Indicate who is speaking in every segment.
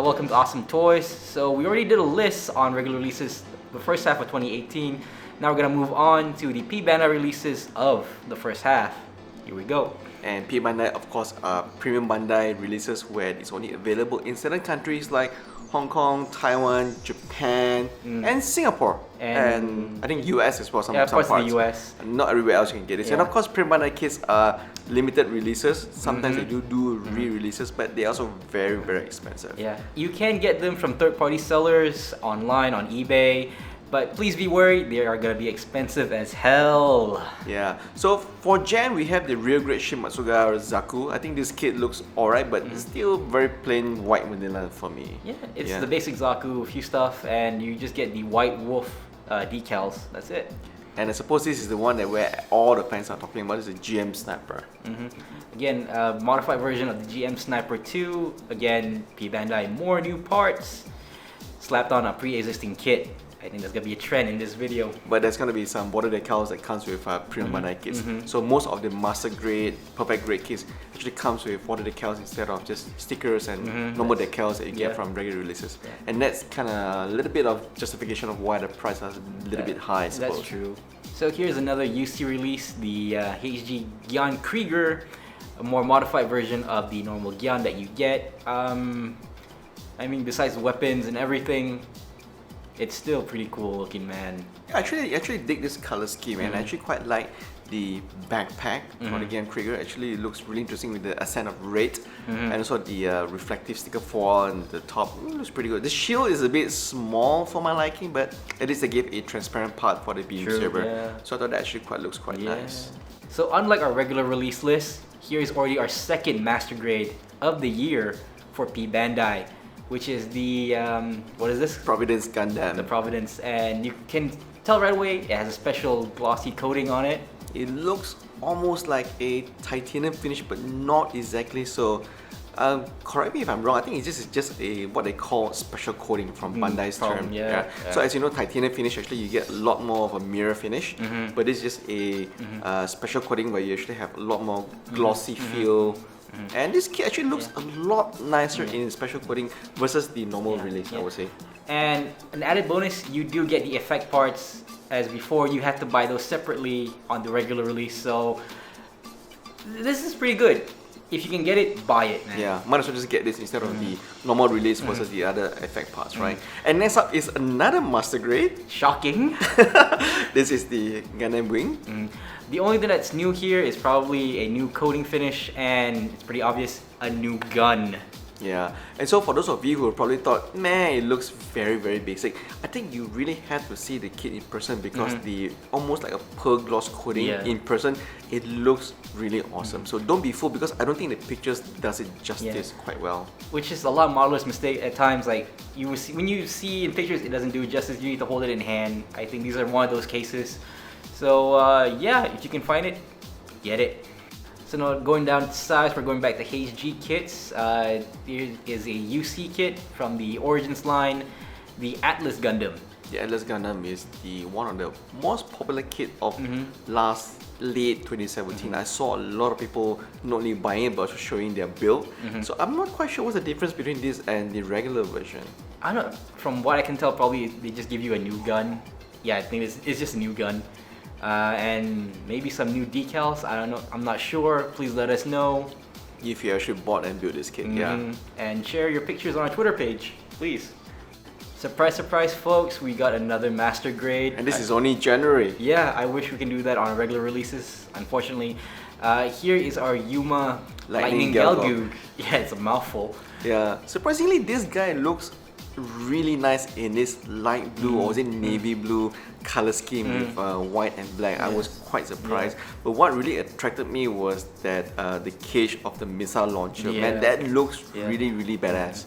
Speaker 1: welcome to Awesome Toys. So we already did a list on regular releases the first half of 2018. Now we're gonna move on to the P Bandai releases of the first half. Here we go.
Speaker 2: And P Bandai, of course, are premium Bandai releases where it's only available in certain countries like Hong Kong, Taiwan, Japan, and Singapore, and I think US as well. Some parts.
Speaker 1: The US.
Speaker 2: Not everywhere else you can get it. And of course, premium Bandai kits are limited releases. Sometimes they do re-releases, but they're also very, very expensive.
Speaker 1: Yeah, you can get them from third-party sellers online on eBay. But please be worried, they are gonna be expensive as hell.
Speaker 2: Yeah, so for Jan, we have the real grade Shin Matsuga ZAKU. I think this kit looks alright, but it's still very plain white vanilla for me.
Speaker 1: Yeah, it's the basic ZAKU, a few stuff, and you just get the white wolf decals, that's it.
Speaker 2: And I suppose this is the one that where all the fans are talking about, is the GM Sniper.
Speaker 1: Again, a modified version of the GM Sniper 2. Again, P Bandai, more new parts, slapped on a pre-existing kit. I think there's gonna be a trend in this video.
Speaker 2: But there's gonna be some border decals that comes with premium Bandai kits. So most of the master grade, perfect grade kits actually comes with border decals instead of just stickers and normal decals that you get from regular releases. And that's kind of a little bit of justification of why the price is a little bit high, I suppose.
Speaker 1: That's true. So here's another UC release, the HG GYAN KRIEGER, a more modified version of the normal GYAN that you get. I mean, besides the weapons and everything, it's still pretty cool looking, man.
Speaker 2: I actually dig this color scheme, and I actually quite like the backpack for the GYAN KRIEGER. Actually, it looks really interesting with the accent of red, and also the reflective sticker foil and the top. Looks pretty good. The shield is a bit small for my liking, but at least they gave a transparent part for the beam saber. So I thought that actually looks quite nice.
Speaker 1: So unlike our regular release list, here is already our second master grade of the year for P Bandai, which is the, what is this?
Speaker 2: Providence Gundam.
Speaker 1: The Providence, and you can tell right away it has a special glossy coating on it.
Speaker 2: It looks almost like a titanium finish, but not exactly so. Correct me if I'm wrong, I think it's just a what they call special coating from Bandai's term. So as you know, titanium finish, actually you get a lot more of a mirror finish, but it's just a special coating where you actually have a lot more glossy feel. And this kit actually looks a lot nicer in special coating versus the normal release, I would say.
Speaker 1: And an added bonus, you do get the effect parts. As before, you have to buy those separately on the regular release. So this is pretty good. If you can get it, buy it, man.
Speaker 2: Yeah, might as well just get this instead of the normal release versus the other effect parts, right? And next up is another master grade.
Speaker 1: Shocking.
Speaker 2: This is the Gundam Wing.
Speaker 1: The only thing that's new here is probably a new coating finish, and it's pretty obvious, a new gun.
Speaker 2: Yeah, and so for those of you who probably thought, man, it looks very, very basic, I think you really have to see the kit in person because the almost like a pearl gloss coating in person, it looks really awesome. So don't be fooled, because I don't think the pictures does it justice quite well.
Speaker 1: Which is a lot of modelers' mistake at times. Like you will see, when you see in pictures, it doesn't do it justice. You need to hold it in hand. I think these are one of those cases. So yeah, if you can find it, get it. So now going down to size, we're going back to HG kits. Here is a UC kit from the Origins line, the Atlas Gundam.
Speaker 2: The Atlas Gundam is the one of the most popular kit of late 2017. I saw a lot of people not only buying it but also showing their build. So I'm not quite sure what's the difference between this and the regular version.
Speaker 1: I don't know. From what I can tell, probably they just give you a new gun. Yeah, I think it's just a new gun. And maybe some new decals. I don't know. I'm not sure. Please let us know
Speaker 2: if you actually bought and built this kit.
Speaker 1: And share your pictures on our Twitter page, please. Surprise, surprise, folks! We got another master grade.
Speaker 2: And this is only January.
Speaker 1: Yeah, I wish we can do that on regular releases. Unfortunately, here is our Yuma Lightning Galgug. Yeah, it's a mouthful.
Speaker 2: Yeah. Surprisingly, this guy looks really nice in this light blue or is it navy blue color scheme with white and black. I was quite surprised. But what really attracted me was that the cage of the missile launcher. Man, that looks really, really badass.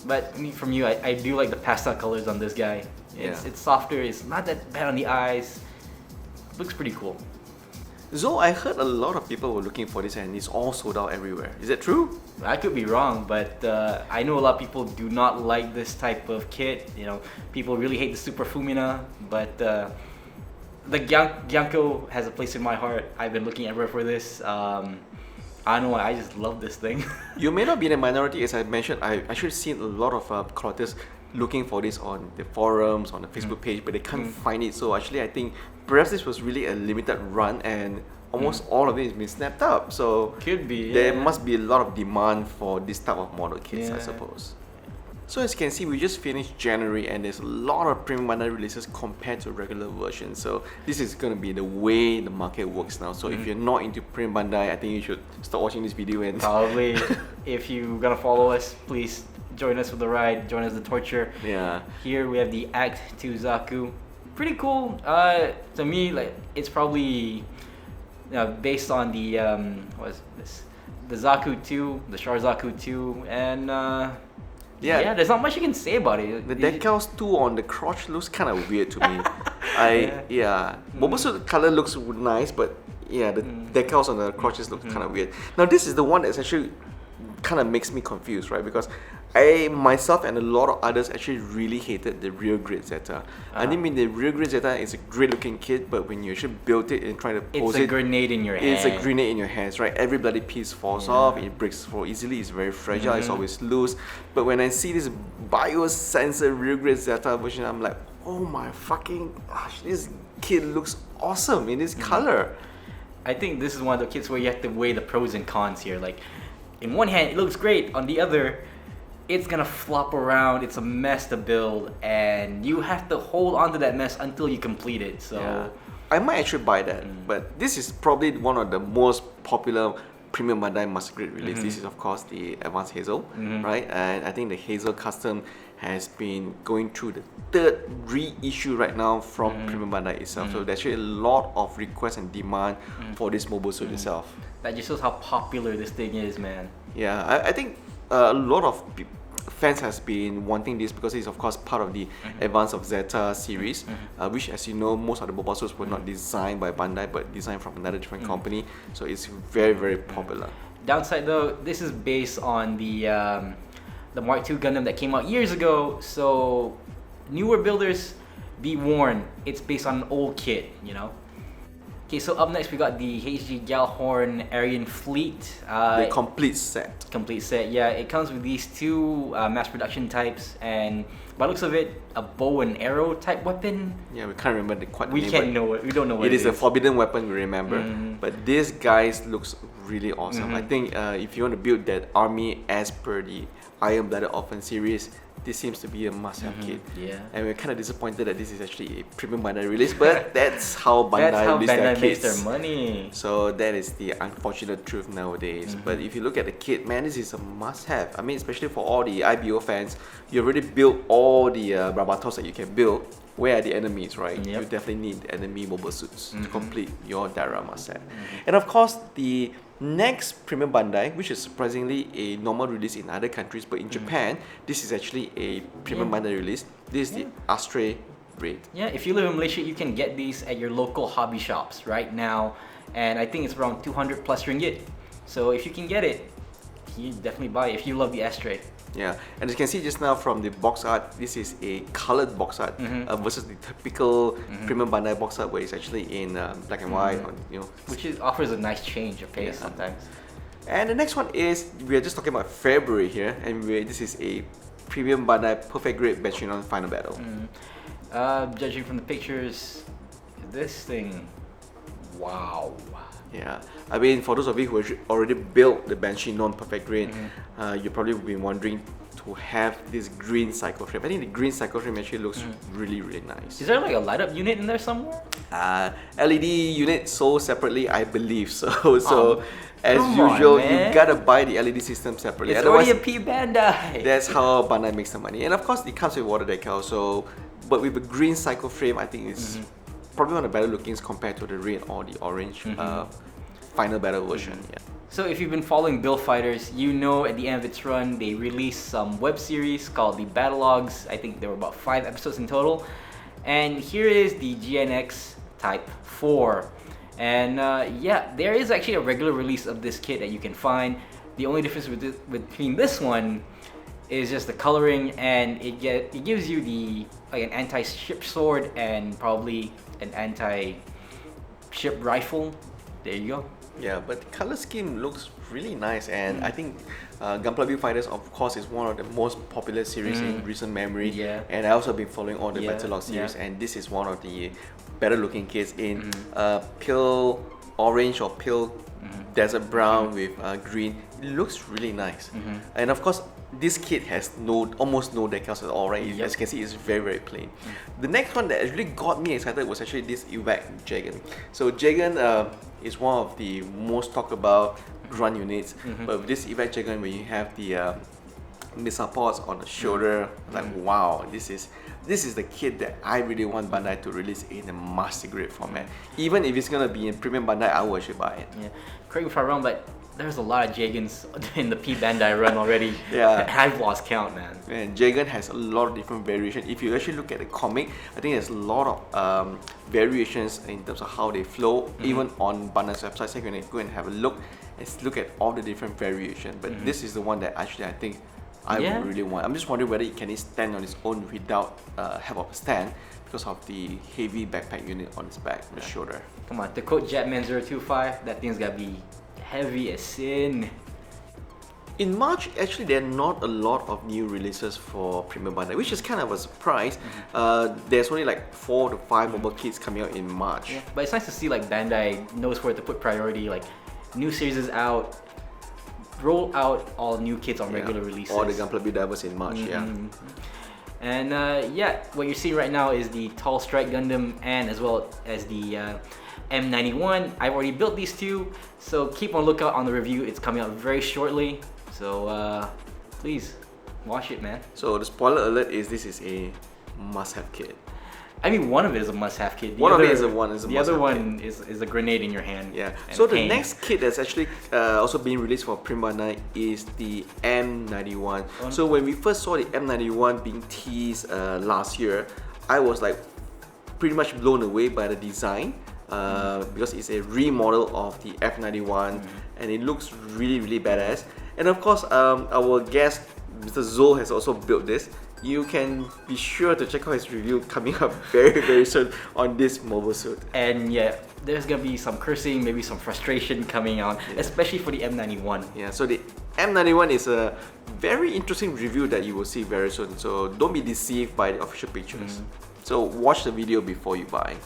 Speaker 1: But from you, I do like the pastel colors on this guy. It's softer, it's not that bad on the eyes. Looks pretty cool.
Speaker 2: So I heard a lot of people were looking for this and it's all sold out everywhere. Is that true?
Speaker 1: I could be wrong, but I know a lot of people do not like this type of kit. You know, people really hate the Super Fumina, but the Gyanko has a place in my heart. I've been looking everywhere for this. I'm I don't know, I just love this thing.
Speaker 2: You may not be in a minority, as I mentioned. I actually seen a lot of collectors looking for this on the forums, on the Facebook page, but they can't find it. So actually, I think perhaps this was really a limited run, and almost all of it has been snapped up. So
Speaker 1: could be.
Speaker 2: There must be a lot of demand for this type of model kits, I suppose. So as you can see, we just finished January, and there's a lot of premium Bandai releases compared to regular versions. So this is going to be the way the market works now. So if you're not into premium Bandai, I think you should start watching this video. And
Speaker 1: probably, if you're gonna follow us, please join us for the ride, join us the torture.
Speaker 2: Yeah.
Speaker 1: Here we have the Act 2 ZAKU. Pretty cool. To me, like, it's probably based on the what is this? The ZAKU 2, the Char ZAKU 2, and yeah, there's not much you can say about it.
Speaker 2: The decals too on the crotch looks kind of weird to me. Boba's color looks nice, but yeah, the decals on the crotches look kind of weird. Now this is the one that's actually kind of makes me confused, right? Because I myself and a lot of others actually really hated the rear grid Zeta. I mean, the rear grid Zeta is a great looking kit, but when you actually build it and try to pose it,
Speaker 1: it's a grenade in your hands.
Speaker 2: It's a grenade in your hands, right? Every bloody piece falls off, it breaks so easily, it's very fragile, it's always loose. But when I see this biosensor rear grid Zeta version, I'm like, oh my fucking gosh, this kit looks awesome in this color.
Speaker 1: I think this is one of the kits where you have to weigh the pros and cons here. Like, in one hand, it looks great. On the other, it's gonna flop around. It's a mess to build, and you have to hold on to that mess until you complete it. So
Speaker 2: I might actually buy that, but this is probably one of the most popular premium Bandai Master Grade release. This is of course the Advanced Hazel, right? And I think the Hazel Custom has been going through the third reissue right now from premium Bandai itself. So there's actually a lot of requests and demand for this mobile suit itself.
Speaker 1: That just shows how popular this thing is, man.
Speaker 2: Yeah, I think a lot of fans has been wanting this because it's of course part of the Advance of Zeta series, which, as you know, most of the mobile suits were not designed by Bandai but designed from another different company. So it's very, very popular.
Speaker 1: Downside though, this is based on the Mark II Gundam that came out years ago. So newer builders, be warned, it's based on an old kit, you know. Okay, so up next we got the HG Gjallarhorn Aryan Fleet.
Speaker 2: The complete set.
Speaker 1: Complete set, yeah. It comes with these two mass production types, and by the looks of it, a bow and arrow type weapon.
Speaker 2: Yeah, we can't remember the
Speaker 1: We don't know what it is.
Speaker 2: It is a forbidden weapon, we remember. But this guys looks really awesome. I think if you want to build that army as per the Iron Blooded Orphan series, this seems to be a must-have kit. Yeah. And we're kind of disappointed that this is actually a premium Bandai release, but that's how Bandai release their kits.
Speaker 1: Makes their money.
Speaker 2: So that is the unfortunate truth nowadays. But if you look at the kit, man, this is a must-have. I mean, especially for all the IBO fans, you already built all the Brabatos that you can build. Where are the enemies, right? You definitely need the enemy mobile suits to complete your diorama set. And of course, the next premium Bandai, which is surprisingly a normal release in other countries, but in Japan, this is actually a premium Bandai release. This is the Astray Braid.
Speaker 1: Yeah, if you live in Malaysia, you can get these at your local hobby shops right now, and I think it's around 200 plus ringgit. So if you can get it, you definitely buy it if you love the Astray.
Speaker 2: Yeah, and as you can see just now from the box art, this is a colored box art versus the typical premium Bandai box art where it's actually in black and white, or, you know,
Speaker 1: which offers a nice change of pace sometimes.
Speaker 2: And the next one is, we are just talking about February here, and this is a premium Bandai Perfect Grade Benchinon Final Battle.
Speaker 1: Judging from the pictures, this thing, wow.
Speaker 2: Yeah, I mean, for those of you who already built the Banshee non-perfect grade, you probably been wondering to have this green cycle frame. I think the green cycle frame actually looks really, really nice.
Speaker 1: Is there like a light up unit in there somewhere?
Speaker 2: LED unit sold separately, I believe so. As usual, you gotta buy the LED system separately.
Speaker 1: It's already a P Bandai.
Speaker 2: That's how Bandai makes the money. And of course, it comes with water decal. So, but with a green cycle frame, I think it's probably one of the better lookings compared to the red or the orange final battle version. Yeah.
Speaker 1: So if you've been following Build Fighters, you know at the end of its run they released some web series called the Battle Logs. I think there were about 5 episodes in total. And here is the GNX Type 4. And yeah, there is actually a regular release of this kit that you can find. The only difference between this one is just the coloring, and it gives you the an anti-ship sword and probably an anti-ship rifle. There you go.
Speaker 2: Yeah, but the color scheme looks really nice, and I think Gunpla Viewfighters, of course, is one of the most popular series in recent memory.
Speaker 1: Yeah.
Speaker 2: And I also been following all the Battle Log series, and this is one of the better looking kits in pale orange or pale desert brown with green. It looks really nice, and of course this kit has almost no decals at all, right? As you can see, it's very plain. The next one that really got me excited was actually this EWAC JEGAN. So JEGAN is one of the most talked about grunt units, but with this EWAC JEGAN, when you have the missile pods on the shoulder, like wow, this is the kit that I really want Bandai to release in a master grade format. Even if it's gonna be in premium Bandai, I will actually buy it.
Speaker 1: Yeah, correct me if I'm wrong, but there's a lot of JEGANs in the P Bandai run already.
Speaker 2: Yeah,
Speaker 1: I've lost count, man.
Speaker 2: And JEGAN has a lot of different variations. If you actually look at the comic, I think there's a lot of variations in terms of how they flow. Even on Bandai's website, so you can go and have a look and look at all the different variations. But this is the one that actually I think I really want. I'm just wondering whether it can stand on its own without help of a stand because of the heavy backpack unit on its back, on the shoulder.
Speaker 1: Come on, to quote Jetman025, that thing's gotta be heavy as sin.
Speaker 2: In March, actually, there are not a lot of new releases for Premium Bandai, which is kind of a surprise. There's only like 4 to 5 mobile kits coming out in March.
Speaker 1: Yeah, but it's nice to see like Bandai knows where to put priority. Like new series is out, roll out all new kits on regular releases.
Speaker 2: All the Gunpla Builders in March,
Speaker 1: And yeah, what you're seeing right now is the Tall Strike Gundam and as well as the M91. I've already built these two, so keep on lookout on the review. It's coming out very shortly, so please watch it, man.
Speaker 2: So the spoiler alert is this is a must-have kit.
Speaker 1: I mean, one of it is a must-have kit.
Speaker 2: The other
Speaker 1: one is a grenade in your hand.
Speaker 2: Yeah. So the next kit that's actually also being released for Premium Bandai is the M91. So when we first saw the M91 being teased last year, I was like pretty much blown away by the design because it's a remodel of the F91 and it looks really badass. And of course, our guest Mr. Zol has also built this. You can be sure to check out his review coming up very soon on this mobile suit.
Speaker 1: And yeah, there's gonna be some cursing, maybe some frustration coming out, especially for the M91.
Speaker 2: Yeah, so the M91 is a very interesting review that you will see very soon. So don't be deceived by the official pictures. So watch the video before you buy.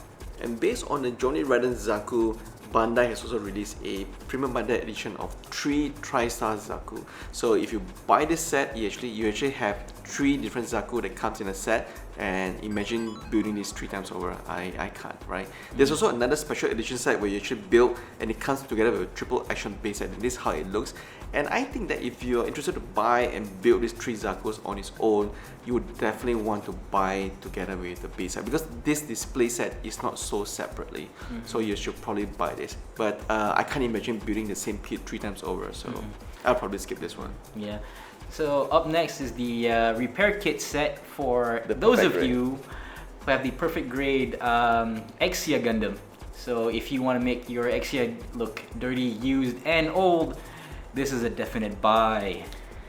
Speaker 2: And based on the Johnny Radon ZAKU, Bandai has also released a Premium Bandai edition of 3 TriStar ZAKU. So if you buy this set, you actually have 3 different ZAKU that comes in a set, and imagine building this 3 times over. I can't, right? There's also another special edition set where you actually build and it comes together with a triple action base set, and this is how it looks. And I think that if you're interested to buy and build these 3 ZAKUs on its own, you would definitely want to buy together with the base set because this display set is not sold separately. So you should probably buy this. But I can't imagine building the same kit 3 times over, so I'll probably skip this one.
Speaker 1: Yeah. So up next is the repair kit set for those of you who have the perfect grade Exia Gundam. So if you want to make your Exia look dirty, used, and old, this is a definite buy.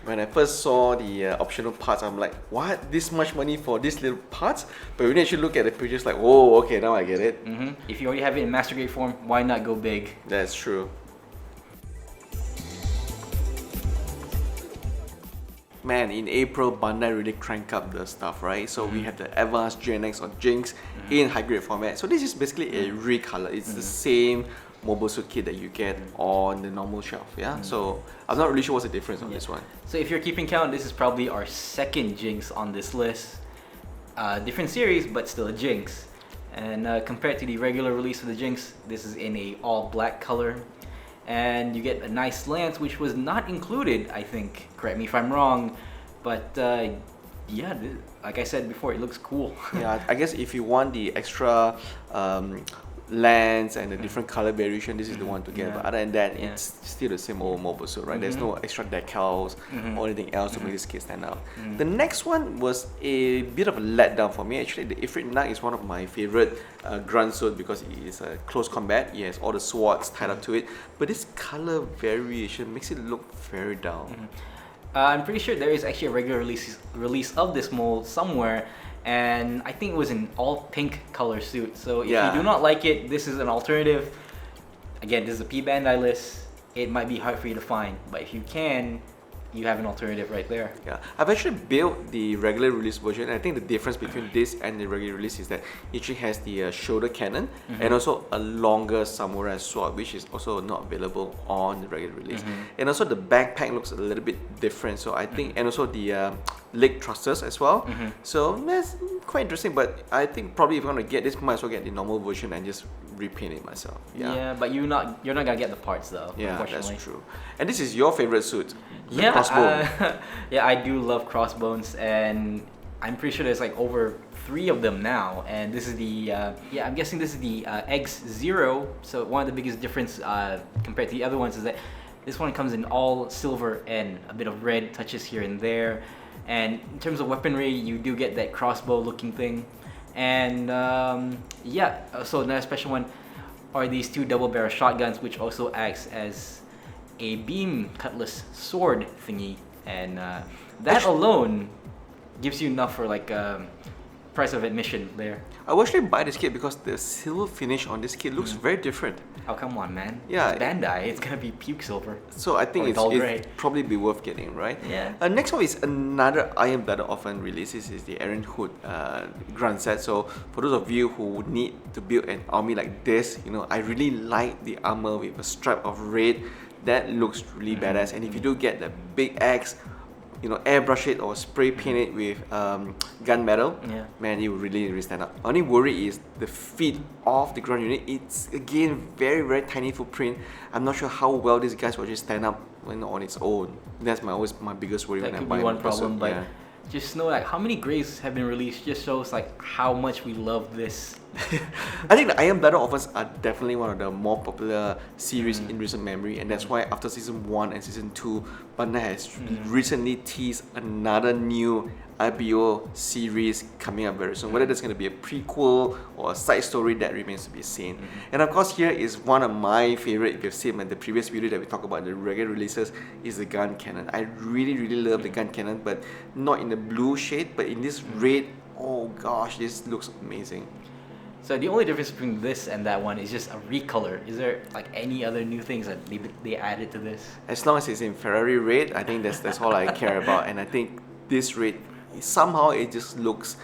Speaker 2: When I first saw the optional parts, I'm like, what? This much money for these little parts? But when you actually look at the pictures, like, whoa, okay, now I get it.
Speaker 1: If you already have it in master grade form, why not go big?
Speaker 2: That's true. Man, in April, Bandai really crank up the stuff, right? So we have the Advanced GNX or Jinx in high grade format. So this is basically a recolor. It's the same mobile suit kit that you get on the normal shelf, yeah? So I'm not really sure what's the difference on this one.
Speaker 1: So if you're keeping count, this is probably our second Jinx on this list. Different series, but still a Jinx. And compared to the regular release of the Jinx, this is in a all black color. And you get a nice lance, which was not included, I think. Correct me if I'm wrong. But yeah, like I said before, it looks cool.
Speaker 2: Yeah, I guess if you want the extra lens and the different color variation, this is the one to get. But other than that, it's still the same old mobile suit, right? There's no extra decals or anything else to make this kit stand out. The next one was a bit of a letdown for me. Actually, the Ifrit Nag is one of my favorite grunt suit because it is a close combat. It has all the swords tied up to it, but this color variation makes it look very dull.
Speaker 1: I'm pretty sure there is actually a regular release of this mold somewhere, and I think it was an all pink color suit. So if you do not like it, this is an alternative. again, this is a P Bandai list. It might be hard for you to find, but if you can, you have an alternative right there.
Speaker 2: Yeah, I've actually built the regular release version. I think the difference between this and the regular release is that it actually has the shoulder cannon and also a longer samurai sword, which is also not available on the regular release. And also the backpack looks a little bit different. So I think, and also the leg thrusters as well. So that's quite interesting. But I think probably if you want to get this, might as well get the normal version and just repaint it myself.
Speaker 1: Yeah, but you're not gonna get the parts though.
Speaker 2: Yeah, that's true. And this is your favorite suit.
Speaker 1: Yeah, crossbone. Yeah, I do love crossbones, and I'm pretty sure there's like over 3 of them now. And this is the yeah, I'm guessing this is the X0. So one of the biggest difference compared to the other ones is that this one comes in all silver and a bit of red touches here and there. And in terms of weaponry, you do get that crossbow looking thing. And yeah, so another special one are these 2 double barrel shotguns, which also acts as a beam cutlass sword thingy, and that alone gives you enough for like price of admission there.
Speaker 2: I will actually buy this kit because the silver finish on this kit looks very different.
Speaker 1: Oh, come on, man.
Speaker 2: Yeah.
Speaker 1: It's Bandai. It's gonna be puke silver.
Speaker 2: So I think it's probably be worth getting, right?
Speaker 1: Yeah.
Speaker 2: Next one is another Iron Blooded Orphan release. This is the Aaron Hood grunt set. So for those of you who need to build an army like this, you know, I really like the armor with a stripe of red. That looks really badass. And if you do get the big axe, you know, airbrush it or spray paint it with gunmetal, man, it will really stand out. Only worry is the feet of the ground unit. It's again very tiny footprint. I'm not sure how well these guys will just stand up on its own. That's always my biggest worry when I buy.
Speaker 1: That could be one problem, but just know like how many grays have been released just shows like how much we love this.
Speaker 2: I think the Iron Blooded Orphans are definitely one of the more popular series in recent memory, and that's why after season 1 and season 2, Bandai has recently teased another new IBO series coming up very soon. Whether there's going to be a prequel or a side story, that remains to be seen. And of course, here is one of my favorite, if you've seen in the previous video that we talked about the regular releases, is the gun cannon. I really love the gun cannon, but not in the blue shade, but in this red. Oh gosh, this looks amazing.
Speaker 1: So the only difference between this and that one is just a recolor. Is there like any other new things that they added to this?
Speaker 2: As long as it's in Ferrari red, I think that's all I care about. And I think this red, somehow it just looks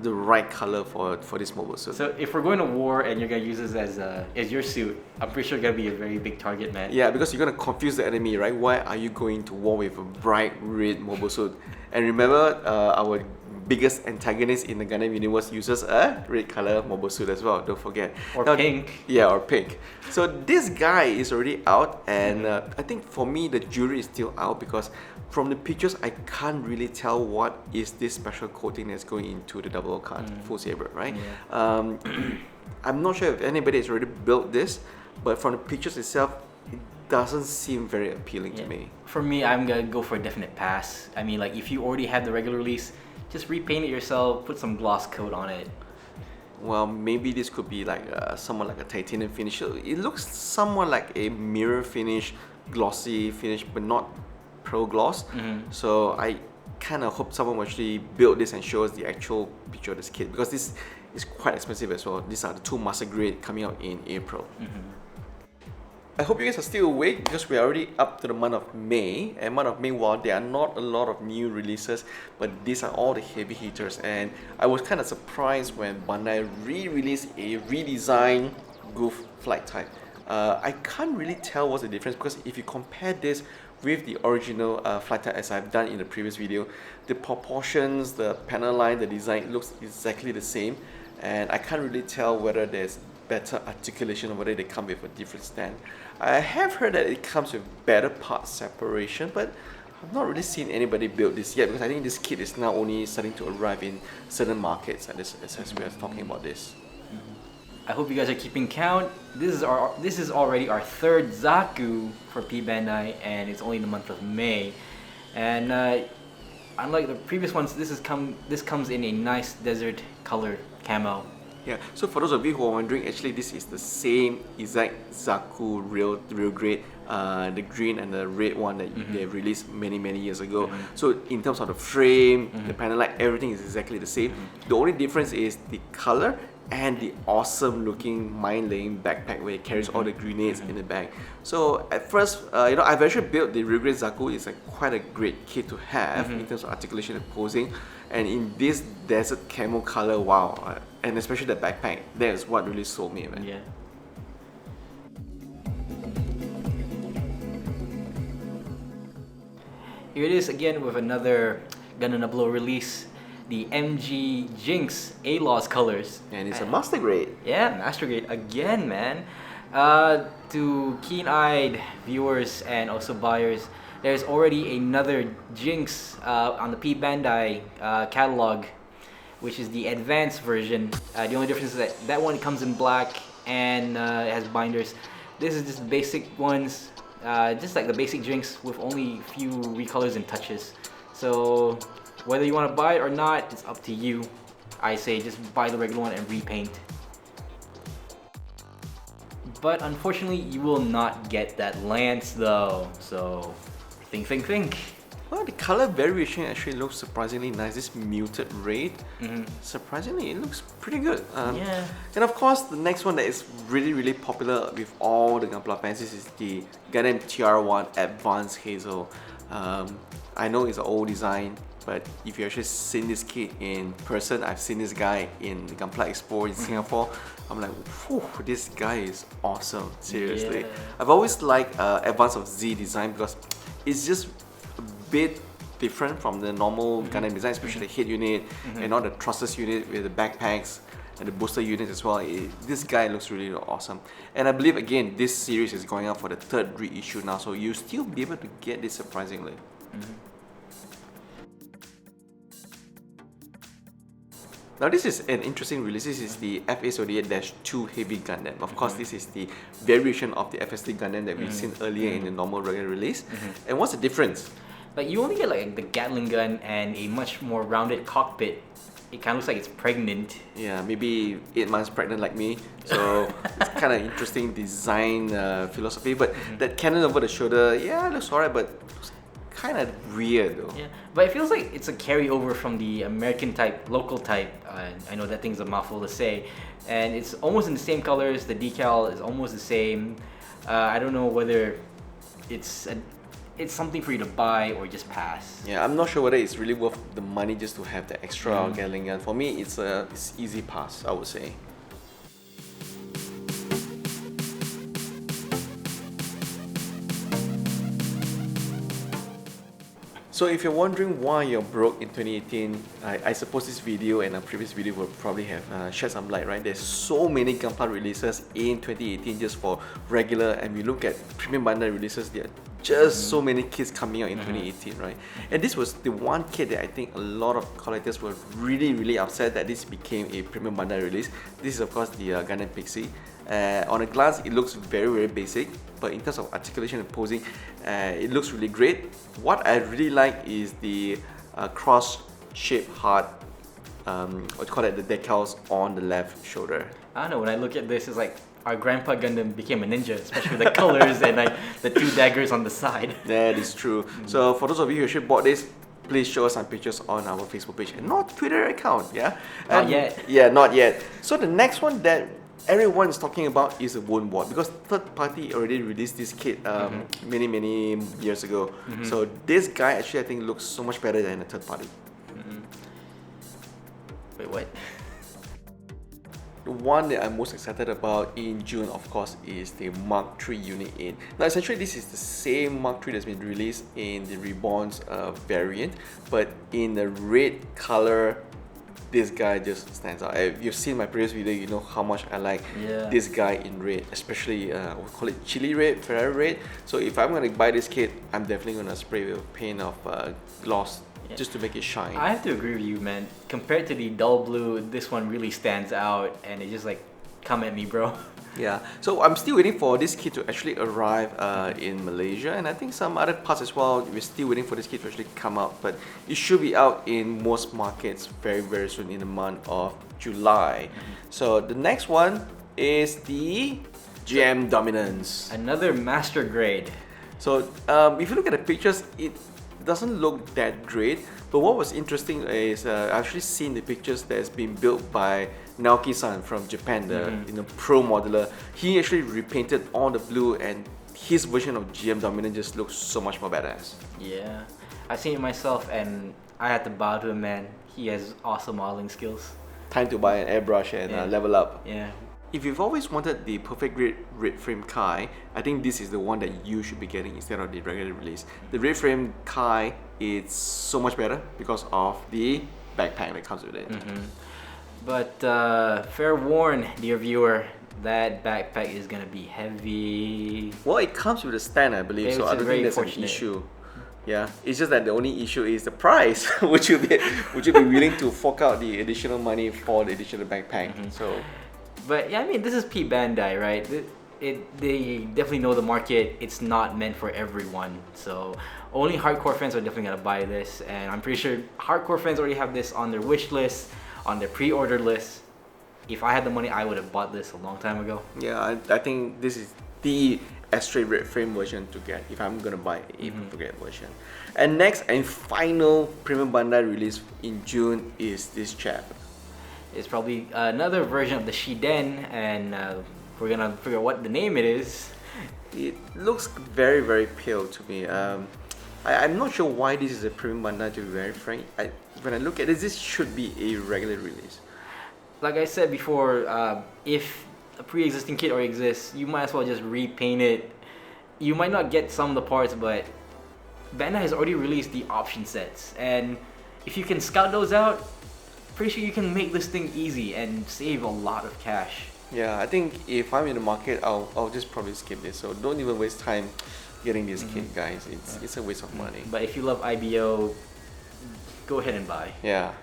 Speaker 2: the right color for this mobile suit.
Speaker 1: So if we're going to war and you're gonna use this as your suit, I'm pretty sure it's gonna be a very big target, man.
Speaker 2: Yeah, because you're gonna confuse the enemy, right? Why are you going to war with a bright red mobile suit? And remember, our biggest antagonist in the Gundam universe uses a red color mobile suit as well, don't forget.
Speaker 1: Or now, pink.
Speaker 2: Yeah, or pink. So this guy is already out, and I think for me the jury is still out because from the pictures I can't really tell what is this special coating that's going into the double card full saber, right? Yeah. I'm not sure if anybody has already built this, but from the pictures itself, it doesn't seem very appealing to me.
Speaker 1: For me, I'm gonna go for a definite pass. I mean, like if you already have the regular release, just repaint it yourself, put some gloss coat on it.
Speaker 2: Well, maybe this could be like somewhat like a titanium finish. It looks somewhat like a mirror finish, glossy finish, but not pro gloss. So I kind of hope someone will actually build this and show us the actual picture of this kit, because this is quite expensive as well. These are the 2 master grade coming out in April. I hope you guys are still awake because we are already up to the month of May. And month of May, while there are not a lot of new releases, but these are all the heavy hitters. And I was kind of surprised when Bandai re-released a redesigned GOUF flight type. I can't really tell what's the difference, because if you compare this with the original flight type as I've done in the previous video, the proportions, the panel line, the design looks exactly the same. And I can't really tell whether there's better articulation or whether they come with a different stand. I have heard that it comes with better part separation, but I've not really seen anybody build this yet, because I think this kit is now only starting to arrive in certain markets as we are talking about this.
Speaker 1: I hope you guys are keeping count. This is already our 3rd ZAKU for P Bandai, and it's only the month of May. And unlike the previous ones, this comes in a nice desert colored camo.
Speaker 2: Yeah, so for those of you who are wondering, actually this is the same exact ZAKU real grade, the green and the red one that they released many years ago. So in terms of the frame, the panel light, everything is exactly the same. The only difference is the color and the awesome looking mine laying backpack where it carries all the grenades in the bag. So at first, you know, I've actually built the real grade ZAKU. It's like quite a great kit to have in terms of articulation and posing. And in this desert camo color, wow, and especially the backpack, that is what really sold me, man.
Speaker 1: Yeah. Here it is again with another Gundam Blow release, the MG Jinx A-Loss colors.
Speaker 2: And it's a master grade.
Speaker 1: Yeah, master grade again, man. To keen-eyed viewers and also buyers, there's already another Jinx on the P Bandai catalog, which is the advanced version. The only difference is that that one comes in black and it has binders. This is just basic ones. Just like the basic Jinx with only few recolors and touches. So whether you want to buy it or not, it's up to you. I say just buy the regular one and repaint. But unfortunately, you will not get that lance though. So think.
Speaker 2: Well, the color variation actually looks surprisingly nice. This muted red, surprisingly, it looks pretty good.
Speaker 1: Yeah.
Speaker 2: And of course, the next one that is really popular with all the Gunpla fans is the Gundam TR1 Advanced Hazel. I know it's an old design, but if you actually seen this kit in person, I've seen this guy in the Gunpla Expo in Singapore. I'm like, whew, this guy is awesome. Seriously,
Speaker 1: Yeah.
Speaker 2: I've always liked Advance of Z design because it's just a bit different from the normal Gundam design, especially the head unit and all the thrusters unit with the backpacks and the booster unit as well. This guy looks really awesome. And I believe again, this series is going out for the 3rd reissue now, so you'll still be able to get this surprisingly. Now this is an interesting release. This is the FA78-2 Heavy Gundam. Of course, this is the variation of the FSD Gundam that we've seen earlier in the normal regular release. And what's the difference?
Speaker 1: Like you only get like the Gatling gun and a much more rounded cockpit. It kind of looks like it's pregnant.
Speaker 2: Yeah, maybe 8 months pregnant like me. So it's kind of interesting design philosophy. But that cannon over the shoulder, yeah, it looks alright, but it's kind of weird though.
Speaker 1: Yeah, but it feels like it's a carryover from the American type, local type. I know that thing's a mouthful to say, and it's almost in the same colors. The decal is almost the same. I don't know whether it's something for you to buy or just pass.
Speaker 2: Yeah, I'm not sure whether it's really worth the money just to have the extra Gatling gun. For me, it's easy pass, I would say. So if you're wondering why you're broke in 2018, I suppose this video and a previous video will probably have shed some light, right? There's so many Gunpla releases in 2018 just for regular, and we look at premium bundle releases, there are just so many kits coming out in 2018, right? And this was the one kit that I think a lot of collectors were really upset that this became a premium bundle release. This is of course the Gundam PIXY. On a glance, it looks very basic, but in terms of articulation and posing, it looks really great. What I really like is the cross-shaped heart, what you call it, the decals on the left shoulder.
Speaker 1: I don't know, when I look at this, it's like our grandpa Gundam became a ninja, especially with the colors and like the 2 daggers on the side.
Speaker 2: That is true. So for those of you who actually bought this, please show us some pictures on our Facebook page and not Twitter account, yeah?
Speaker 1: Not yet.
Speaker 2: Yeah, not yet. So the next one that everyone is talking about is a Wound Ward, because third party already released this kit many years ago. So this guy actually I think looks so much better than the third party.
Speaker 1: Wait, what?
Speaker 2: The one that I'm most excited about in June, of course, is the Mark III Unit 8. Now essentially this is the same Mark III that's been released in the Reborn's variant, but in the red color. This guy just stands out. If you've seen my previous video, you know how much I like this guy in red, especially we call it chili red, Ferrari red. So if I'm gonna buy this kit, I'm definitely gonna spray with a paint of gloss just to make it shine.
Speaker 1: I have to agree with you, man. Compared to the dull blue, this one really stands out, and it just like, come at me, bro.
Speaker 2: Yeah, so I'm still waiting for this kit to actually arrive in Malaysia, and I think some other parts as well. We're still waiting for this kit to actually come out, but it should be out in most markets very soon in the month of July. So the next one is the GM Dominance.
Speaker 1: Another master grade.
Speaker 2: So if you look at the pictures, it doesn't look that great, but what was interesting is I've actually seen the pictures that's been built by Naoki-san from Japan, the pro modeler, he actually repainted all the blue, and his version of GM Dominant just looks so much more badass.
Speaker 1: Yeah, I've seen it myself and I had to bow to him, man. He has awesome modeling skills.
Speaker 2: Time to buy an airbrush and level up.
Speaker 1: Yeah.
Speaker 2: If you've always wanted the perfect red frame Kai, I think this is the one that you should be getting instead of the regular release. The red frame Kai is so much better because of the backpack that comes with it.
Speaker 1: But fair warn, dear viewer, that backpack is gonna be heavy.
Speaker 2: Well, it comes with a stand, I believe, so I don't think that's an issue. Yeah, it's just that the only issue is the price. would you be willing to fork out the additional money for the additional backpack? So.
Speaker 1: But yeah, I mean, this is P Bandai, right? They definitely know the market. It's not meant for everyone. So only hardcore fans are definitely gonna buy this, and I'm pretty sure hardcore fans already have this on their wish list, on their pre-order list. If I had the money, I would have bought this a long time ago.
Speaker 2: Yeah, I think this is the straight red frame version to get if I'm gonna buy a perfect version. And next and final premium Bandai release in June is this chap.
Speaker 1: It's probably another version of the Shiden, and we're gonna figure out what the name it is.
Speaker 2: It looks very, very pale to me. I'm not sure why this is a premium Bandai, to be very frank. When I look at it, this should be a regular release.
Speaker 1: Like I said before, if a pre-existing kit already exists, you might as well just repaint it. You might not get some of the parts, but Bandai has already released the option sets, and if you can scout those out, pretty sure you can make this thing easy and save a lot of cash.
Speaker 2: Yeah, I think if I'm in the market, I'll just probably skip this. So don't even waste time getting this kit, guys. It's a waste of money.
Speaker 1: But if you love IBO, go ahead and buy.
Speaker 2: Yeah.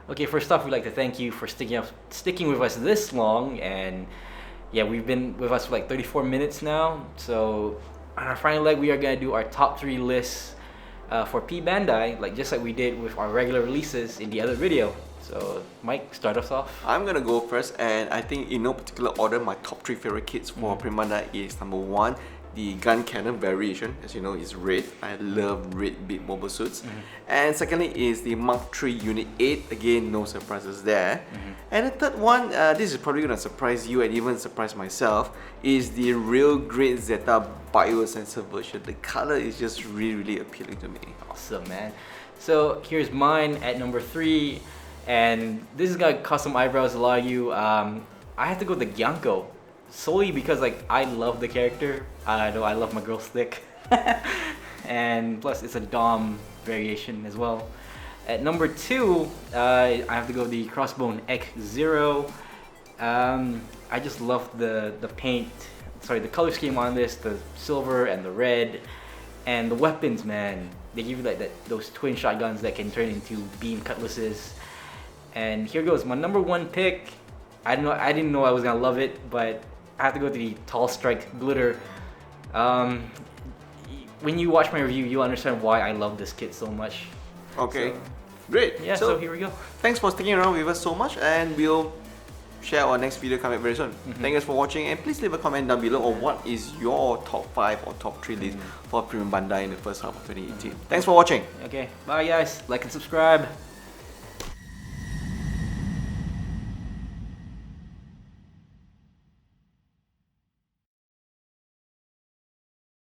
Speaker 1: Okay, first off, we'd like to thank you for sticking with us this long, and yeah, we've been with us for like 34 minutes now. So on our final leg, we are gonna do our top 3 lists for P Bandai, just like we did with our regular releases in the other video. So Mike, start us off.
Speaker 2: I'm gonna go first, and I think in no particular order, my top 3 favorite kits for Premium Bandai is number 1, the gun cannon variation. As you know, is red. I love red big mobile suits. And secondly is the Mark III Unit 8. Again, no surprises there. And the third one, this is probably gonna surprise you and even surprise myself, is the Real Grade Zeta Biosensor version. The color is just really appealing to me.
Speaker 1: Awesome, man. So here's mine at number 3, and this is gonna cause some eyebrows to a lot of you. I have to go with the Gyanko, solely because I love the character. I know I love my girl Stick. And plus it's a Dom variation as well. At number 2, I have to go with the Crossbone X0. I just love the paint, the color scheme on this, the silver and the red, and the weapons, man. They give you those twin shotguns that can turn into beam cutlasses. And here goes my number 1 pick. I didn't know I was gonna love it, but I have to go to the Tall Strike Glitter. When you watch my review, you'll understand why I love this kit so much.
Speaker 2: Okay,
Speaker 1: so,
Speaker 2: great.
Speaker 1: Yeah, so here we go.
Speaker 2: Thanks for sticking around with us so much, and we'll share our next video coming very soon. Thank you guys for watching, and please leave a comment down below on what is your top 5 or top 3 list for Premium Bandai in the first half of 2018. Thanks for watching.
Speaker 1: Okay, bye guys. Like and subscribe.